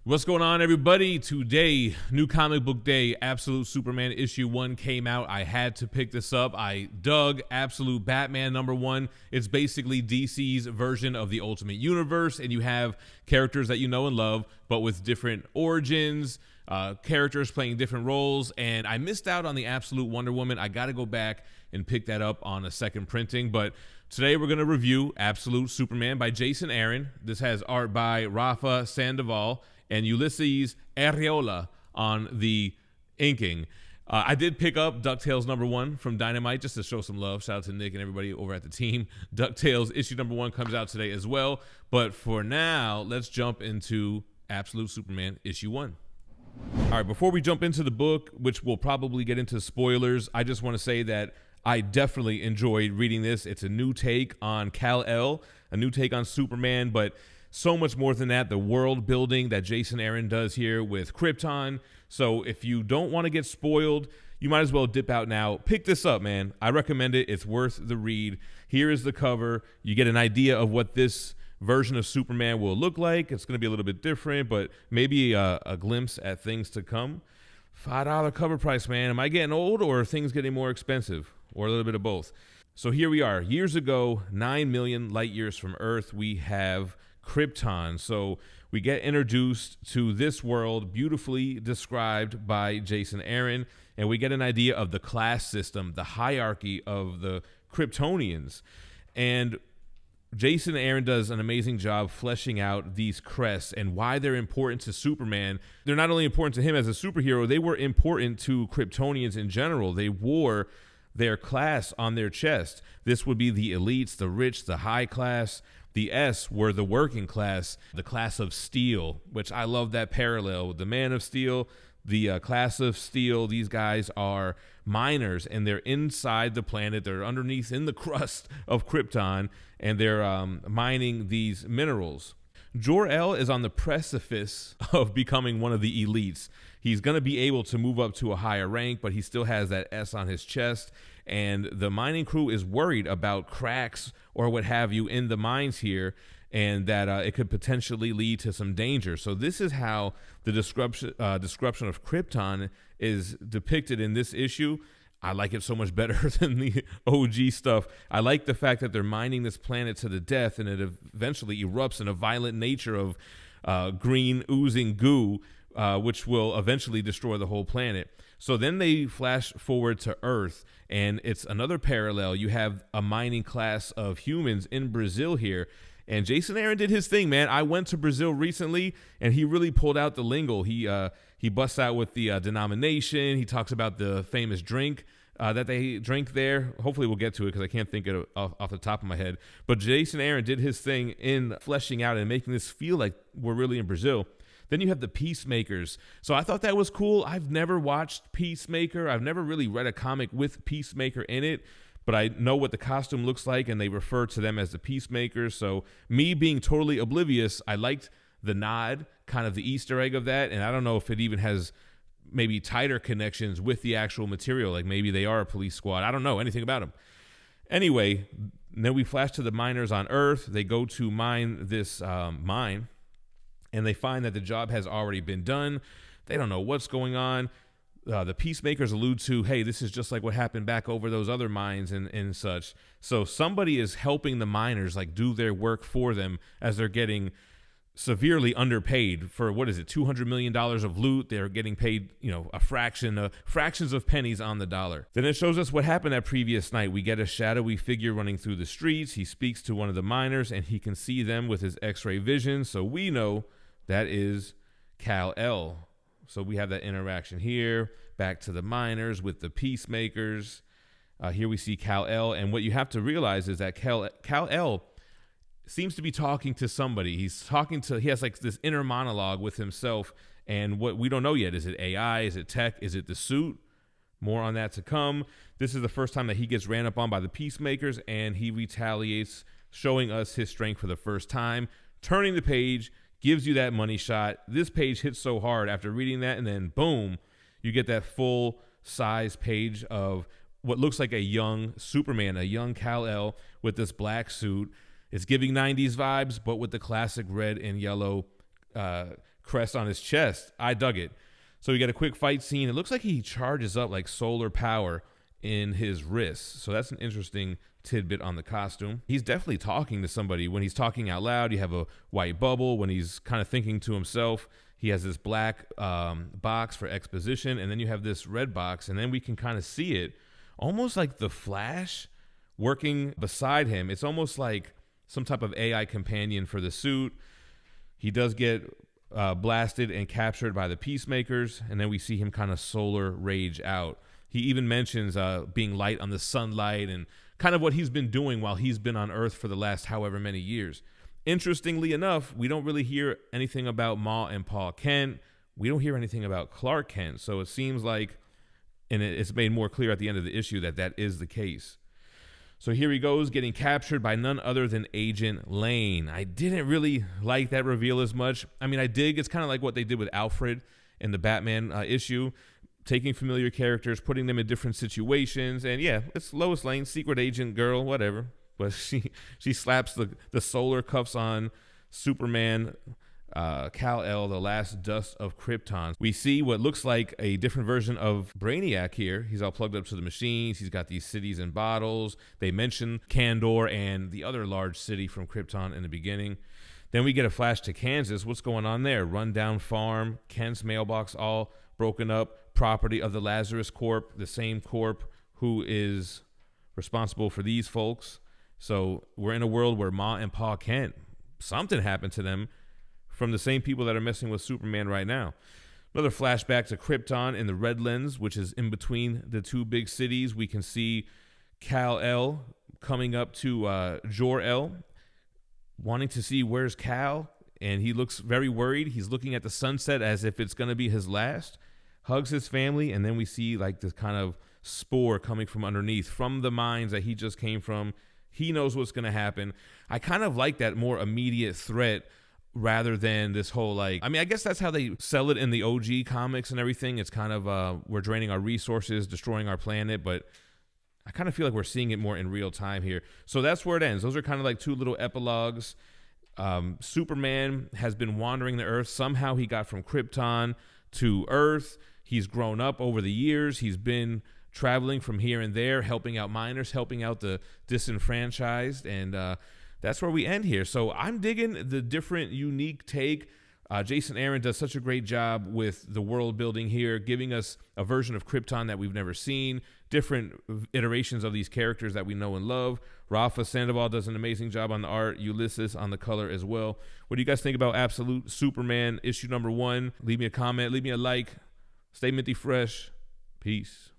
What's going on, everybody? Today, new comic book day, Absolute Superman issue 1 came out. I had to pick this up. I dug Absolute Batman #1. It's basically DC's version of the Ultimate Universe, and you have characters that you know and love, but with different origins, characters playing different roles, and I missed out on the Absolute Wonder Woman. I got to go back and pick that up on a second printing, but today we're going to review Absolute Superman by Jason Aaron. This has art by Rafa, Sandoval, and Ulysses Areola on the inking. I did pick up DuckTales #1 from Dynamite just to show some love. Shout out to Nick and everybody over at the team. DuckTales issue #1 comes out today as well. But for now, let's jump into Absolute Superman issue 1. All right, before we jump into the book, which we'll probably get into spoilers, I just want to say that I definitely enjoyed reading this. It's a new take on Kal-El, a new take on Superman, but so much more than that. The world building that Jason Aaron does here with Krypton. So if you don't want to get spoiled, you might as well dip out now. Pick this up, man. I recommend it. It's worth the read. Here is the cover. You get an idea of what this version of Superman will look like. It's going to be a little bit different, but maybe a glimpse at things to come. $5 cover price, man. Am I getting old, or are things getting more expensive, or a little bit of both? So here we are. Years ago, 9 million light years from Earth, we have Krypton. So we get introduced to this world, beautifully described by Jason Aaron, and we get an idea of the class system, the hierarchy of the Kryptonians. And Jason Aaron does an amazing job fleshing out these crests and why they're important to Superman. They're not only important to him as a superhero, they were important to Kryptonians in general. They wore their class on their chest. This would be the elites, the rich, the high class. The S were the working class, the class of steel, which I love that parallel. The man of steel, the class of steel, these guys are miners, and they're inside the planet. They're underneath in the crust of Krypton, and they're mining these minerals. Jor-El is on the precipice of becoming one of the elites. He's going to be able to move up to a higher rank, but he still has that S on his chest. And the mining crew is worried about cracks or what have you in the mines here, and that it could potentially lead to some danger. So this is how the disruption of Krypton is depicted in this issue. I like it so much better than the OG stuff. I like the fact that they're mining this planet to the death, and it eventually erupts in a violent nature of green oozing goo, which will eventually destroy the whole planet. So then they flash forward to Earth, and it's another parallel. You have a mining class of humans in Brazil here, and Jason Aaron did his thing, man. I went to Brazil recently, and he really pulled out the lingo. He busts out with the denomination. He talks about the famous drink that they drink there. Hopefully we'll get to it because I can't think of it off the top of my head. But Jason Aaron did his thing in fleshing out and making this feel like we're really in Brazil. Then you have the Peacemakers. So I thought that was cool. I've never watched Peacemaker. I've never really read a comic with Peacemaker in it, but I know what the costume looks like, and they refer to them as the Peacemakers. So me being totally oblivious, I liked the nod, kind of the Easter egg of that, and I don't know if it even has maybe tighter connections with the actual material, like maybe they are a police squad. I don't know anything about them. Anyway, then we flash to the miners on Earth. They go to mine this mine, and they find that the job has already been done. They don't know what's going on. The Peacemakers allude to, hey, this is just like what happened back over those other mines and such. So somebody is helping the miners like do their work for them as they're getting severely underpaid for, what is it, $200 million of loot. They're getting paid, fractions of pennies on the dollar. Then it shows us what happened that previous night. We get a shadowy figure running through the streets. He speaks to one of the miners, and he can see them with his x-ray vision. So we know that is Kal-El. So we have that interaction here. Back to the miners with the Peacemakers. Here we see Kal-El, and what you have to realize is that Kal-El seems to be talking to somebody. He has like this inner monologue with himself, and what we don't know yet. Is it AI? Is it tech? Is it the suit? More on that to come. This is the first time that he gets ran up on by the Peacemakers, and he retaliates, showing us his strength for the first time. Turning the page gives you that money shot. This page hits so hard after reading that, and then boom, you get that full size page of what looks like a young Superman, a young Kal-El with this black suit. It's giving 90s vibes, but with the classic red and yellow crest on his chest. I dug it. So we got a quick fight scene. It looks like he charges up like solar power in his wrists. So that's an interesting tidbit on the costume. He's definitely talking to somebody. When he's talking out loud, you have a white bubble. When he's kind of thinking to himself, he has this black box for exposition, and then you have this red box, and then we can kind of see it almost like the Flash working beside him. It's almost like some type of AI companion for the suit. He does get blasted and captured by the Peacemakers, and then we see him kind of solar rage out. He even mentions being light on the sunlight and kind of what he's been doing while he's been on Earth for the last however many years. Interestingly enough, we don't really hear anything about Ma and Pa Kent. We don't hear anything about Clark Kent. So it seems like, and it's made more clear at the end of the issue that that is the case. So here he goes, getting captured by none other than Agent Lane. I didn't really like that reveal as much. I mean, I dig. It's kind of like what they did with Alfred in the Batman issue, taking familiar characters, putting them in different situations. And yeah, it's Lois Lane, secret agent girl, whatever. But she slaps the solar cuffs on Superman, Kal-El, the last dust of Krypton. We see what looks like a different version of Brainiac here. He's all plugged up to the machines. He's got these cities and bottles. They mention Kandor and the other large city from Krypton in the beginning. Then we get a flash to Kansas. What's going on there? Rundown farm, Kent's mailbox all broken up, property of the Lazarus Corp, the same corp who is responsible for these folks. So we're in a world where Ma and Pa Kent, something happened to them from the same people that are messing with Superman right now. Another flashback to Krypton in the Redlands, which is in between the two big cities. We can see Kal-El coming up to Jor-El, wanting to see where's Kal, and he looks very worried. He's looking at the sunset as if it's going to be his last, hugs his family, and then we see like this kind of spore coming from underneath, from the mines that he just came from. He knows what's going to happen. I kind of like that more immediate threat rather than this whole like, I mean, I guess that's how they sell it in the OG comics and everything. It's kind of, we're draining our resources, destroying our planet, but I kind of feel like we're seeing it more in real time here. So that's where it ends. Those are kind of like two little epilogues. Superman has been wandering the Earth. Somehow he got from Krypton to Earth. He's grown up over the years. He's been traveling from here and there, helping out miners, helping out the disenfranchised, and that's where we end here. So I'm digging the different, unique take. Jason Aaron does such a great job with the world building here, giving us a version of Krypton that we've never seen, different iterations of these characters that we know and love. Rafa Sandoval does an amazing job on the art, Ulysses on the color as well. What do you guys think about Absolute Superman issue number 1? Leave me a comment, leave me a like. Stay minty fresh. Peace.